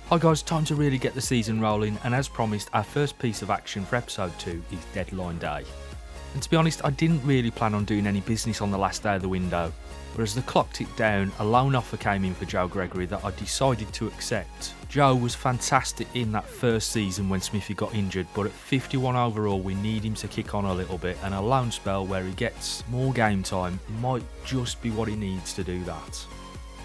Hi guys, time to really get the season rolling, and as promised, our first piece of action for episode 2 is deadline day. And to be honest, I didn't really plan on doing any business on the last day of the window, but as the clock ticked down, a loan offer came in for Joe Gregory that I decided to accept. Joe was fantastic in that first season when Smithy got injured, but at 51 overall we need him to kick on a little bit, and a loan spell where he gets more game time might just be what he needs to do that.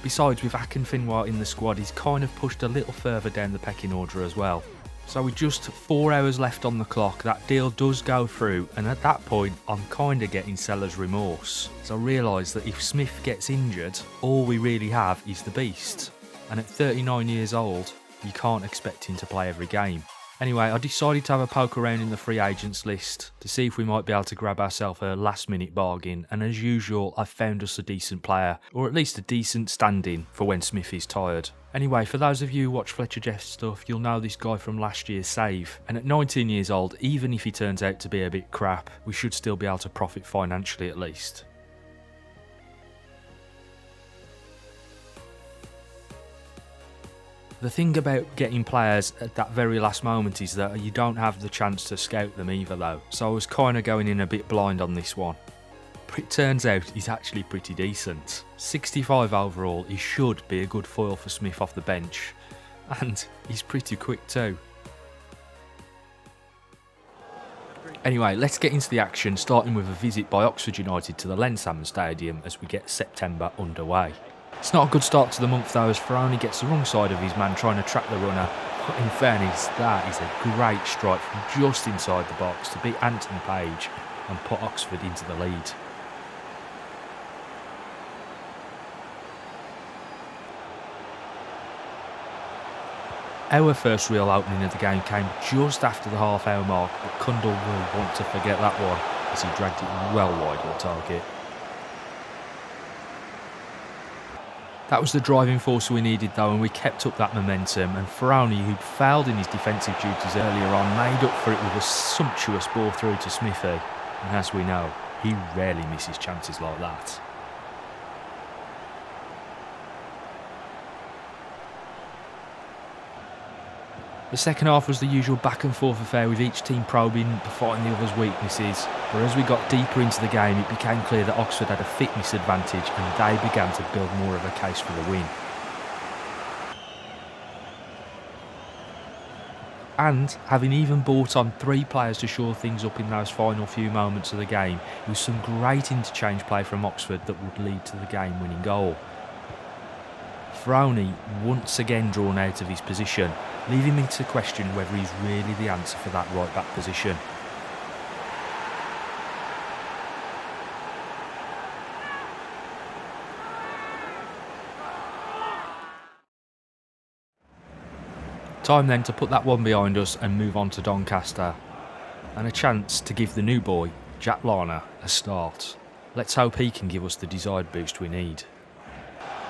Besides, with Akinfinwa in the squad, he's kind of pushed a little further down the pecking order as well. So with just 4 hours left on the clock, that deal does go through, and at that point I'm kind of getting seller's remorse. So I realise that if Smith gets injured, all we really have is the beast. And at 39 years old, you can't expect him to play every game. Anyway, I decided to have a poke around in the free agents list to see if we might be able to grab ourselves a last minute bargain, and as usual I found us a decent player, or at least a decent stand-in for when Smith is tired. Anyway, for those of you who watch Fletcher Jeff's stuff, you'll know this guy from last year's save, and at 19 years old, even if he turns out to be a bit crap, we should still be able to profit financially at least. The thing about getting players at that very last moment is that you don't have the chance to scout them either though, so I was kind of going in a bit blind on this one. But it turns out he's actually pretty decent. 65 overall, he should be a good foil for Smith off the bench, and he's pretty quick too. Anyway, let's get into the action, starting with a visit by Oxford United to the Lenshammon Stadium as we get September underway. It's not a good start to the month though, as Ferroni gets the wrong side of his man trying to track the runner, but in fairness, that is a great strike from just inside the box to beat Anthony Page and put Oxford into the lead. Our first real opening of the game came just after the half-hour mark, but Kundal will want to forget that one as he dragged it well wide of the target. That was the driving force we needed though, and we kept up that momentum, and Ferroni, who'd failed in his defensive duties earlier on, made up for it with a sumptuous ball through to Smithy, and as we know, he rarely misses chances like that. The second half was the usual back and forth affair, with each team probing to find the other's weaknesses, but as we got deeper into the game it became clear that Oxford had a fitness advantage and they began to build more of a case for the win. And having even brought on 3 players to shore things up in those final few moments of the game, it was some great interchange play from Oxford that would lead to the game-winning goal. Ferroni once again drawn out of his position, leaving me to question whether he's really the answer for that right back position. Time then to put that one behind us and move on to Doncaster, and a chance to give the new boy, Jack Larner, a start. Let's hope he can give us the desired boost we need.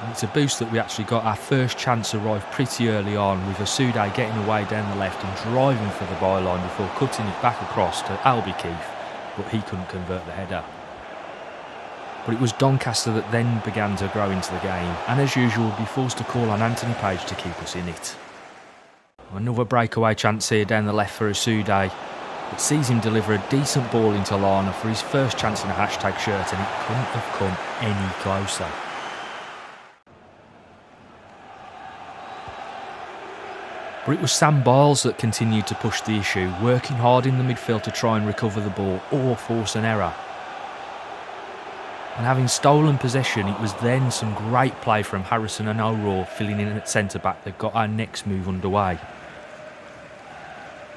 And it's a boost that we actually got. Our first chance arrived pretty early on, with Asude getting away down the left and driving for the byline before cutting it back across to Albie Keith, but he couldn't convert the header. But it was Doncaster that then began to grow into the game, and as usual we'll be forced to call on Anthony Page to keep us in it. Another breakaway chance here down the left for Asude. It sees him deliver a decent ball into Lana for his first chance in a hashtag shirt, and it couldn't have come any closer. But it was Sam Biles that continued to push the issue, working hard in the midfield to try and recover the ball or force an error. And having stolen possession, it was then some great play from Harrison and O'Rourke filling in at centre-back that got our next move underway.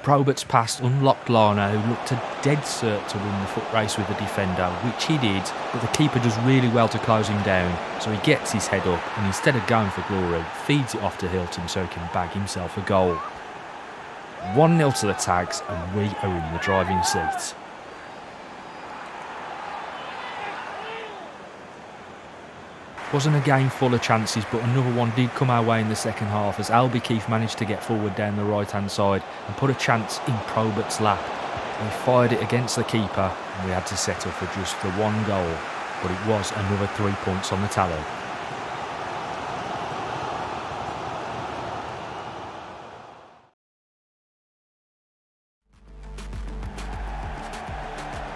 Probert's pass unlocked Lana, who looked a dead cert to win the foot race with the defender, which he did, but the keeper does really well to close him down, so he gets his head up and instead of going for glory, feeds it off to Hilton so he can bag himself a goal. 1-0 to the Tags, and we are in the driving seat. Wasn't a game full of chances, but another one did come our way in the second half as Albie Keith managed to get forward down the right hand side and put a chance in Probert's lap. He fired it against the keeper and we had to settle for just the one goal, but it was another 3 points on the tally.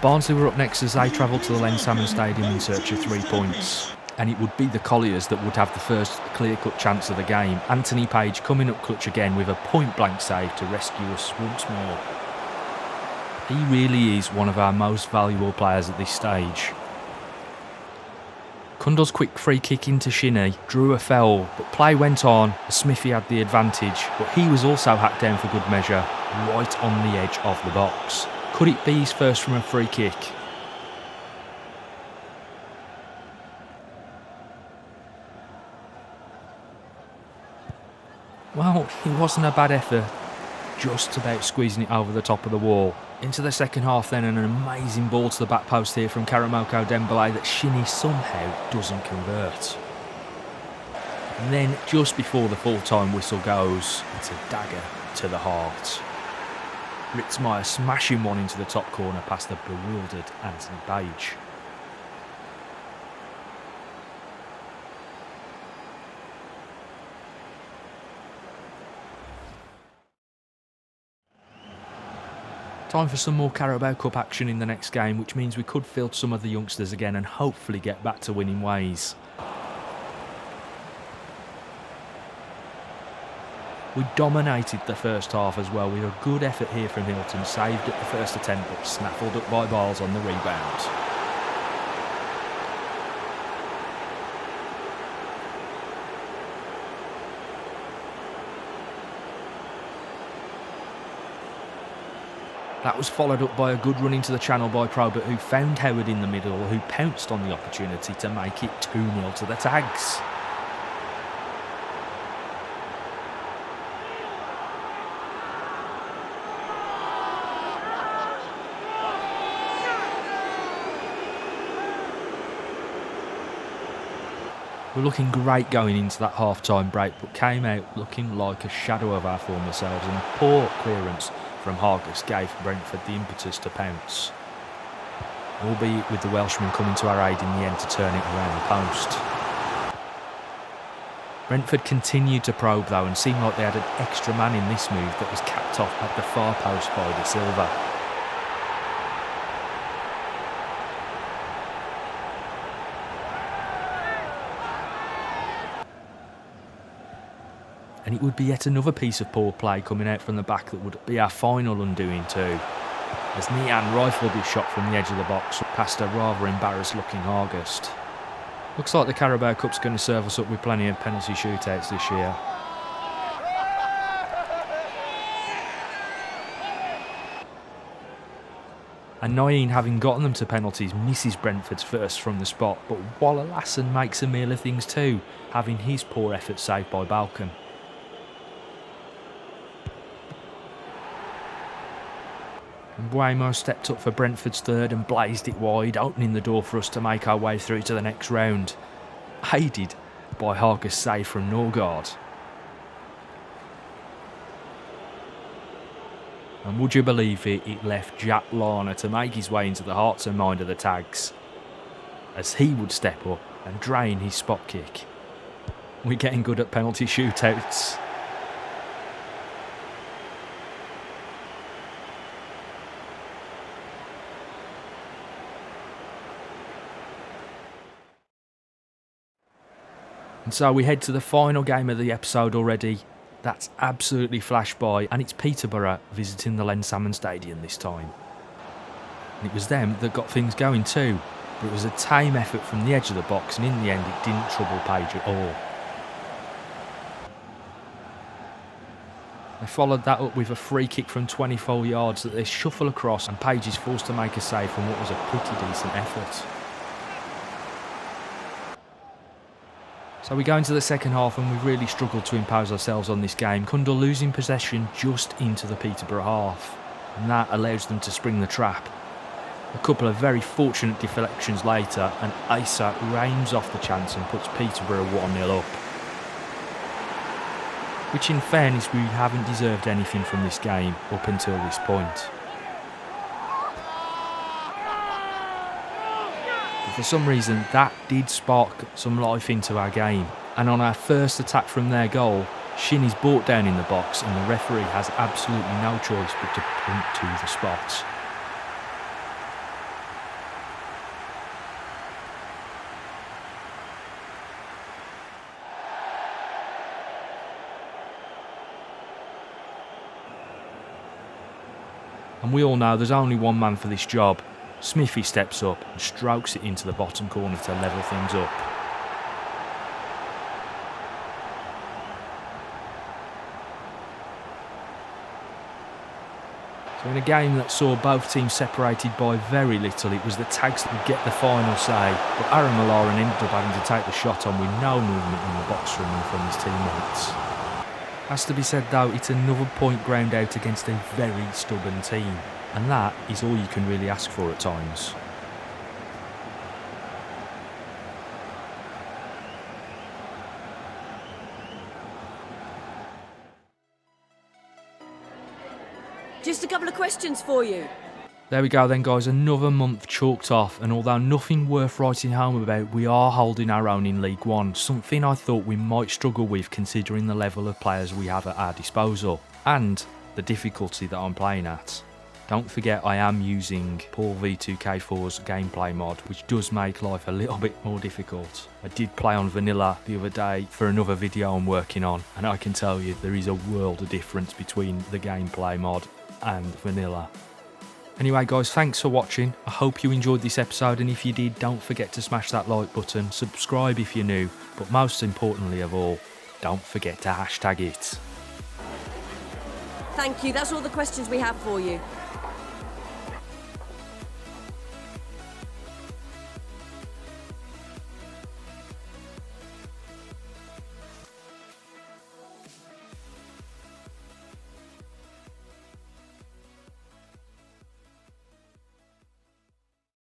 Barnsley were up next as they travelled to the Len Salmon Stadium in search of 3 points. And it would be the Colliers that would have the first clear-cut chance of the game. Anthony Page coming up clutch again with a point-blank save to rescue us once more. He really is one of our most valuable players at this stage. Cundle's quick free kick into Shinnie drew a foul, but play went on as Smithy had the advantage, but he was also hacked down for good measure, right on the edge of the box. Could it be his first from a free kick? Well, it wasn't a bad effort, just about squeezing it over the top of the wall. Into the second half then, and an amazing ball to the back post here from Karamoko Dembele that Shinnie somehow doesn't convert. And then, just before the full-time whistle goes, it's a dagger to the heart. Ritzmaier smashing one into the top corner past the bewildered Anthony Page. Time for some more Carabao Cup action in the next game, which means we could field some of the youngsters again and hopefully get back to winning ways. We dominated the first half as well, with a good effort here from Hilton, saved at the first attempt but snaffled up by Biles on the rebound. That was followed up by a good run into the channel by Probert, who found Howard in the middle, who pounced on the opportunity to make it 2-0 to the Tags. We're looking great going into that half-time break, but came out looking like a shadow of our former selves, and a poor clearance from Hargis gave Brentford the impetus to pounce, albeit with the Welshman coming to our aid in the end to turn it around the post. Brentford continued to probe though, and seemed like they had an extra man in this move that was capped off at the far post by De Silva. And it would be yet another piece of poor play coming out from the back that would be our final undoing too, as Nian rifled his shot from the edge of the box past a rather embarrassed looking Hargest. Looks like the Carabao Cup's going to serve us up with plenty of penalty shootouts this year. And Nian, having gotten them to penalties, misses Brentford's first from the spot, but Waller Lassen makes a meal of things too, having his poor effort saved by Balkan. And Buemo stepped up for Brentford's third and blazed it wide, opening the door for us to make our way through to the next round, aided by Hargis' save from Norgard. And would you believe it, it left Jack Larner to make his way into the hearts and mind of the Tags, as he would step up and drain his spot kick. We're getting good at penalty shootouts. And so we head to the final game of the episode already. That's absolutely flashed by, and it's Peterborough visiting the Len Salmon Stadium this time. And it was them that got things going too, but it was a tame effort from the edge of the box, and in the end it didn't trouble Page at all. They followed that up with a free kick from 24 yards that they shuffle across, and Page is forced to make a save from what was a pretty decent effort. So we go into the second half and we've really struggled to impose ourselves on this game. Cundle losing possession just into the Peterborough half, and that allows them to spring the trap. A couple of very fortunate deflections later, and Asa rains off the chance and puts Peterborough 1-0 up. Which in fairness, we haven't deserved anything from this game up until this point. But for some reason that did spark some life into our game, and on our first attack from their goal, Shinnie's brought down in the box and the referee has absolutely no choice but to point to the spot. And we all know there's only one man for this job. Smithy steps up and strokes it into the bottom corner to level things up. So in a game that saw both teams separated by very little, it was the tags that would get the final say, but Aaron Malaran ended up having to take the shot on with no movement in the box from him from his teammates. Has to be said though, it's another point ground out against a very stubborn team, and that is all you can really ask for at times. Just a couple of questions for you. There we go then guys, another month chalked off, and although nothing worth writing home about, we are holding our own in League One, something I thought we might struggle with considering the level of players we have at our disposal, and the difficulty that I'm playing at. Don't forget I am using Paul V2K4's gameplay mod, which does make life a little bit more difficult. I did play on vanilla the other day for another video I'm working on, and I can tell you there is a world of difference between the gameplay mod and vanilla. Anyway guys, thanks for watching. I hope you enjoyed this episode, and if you did, don't forget to smash that like button, subscribe if you're new, but most importantly of all, don't forget to hashtag it. Thank you, that's all the questions we have for you.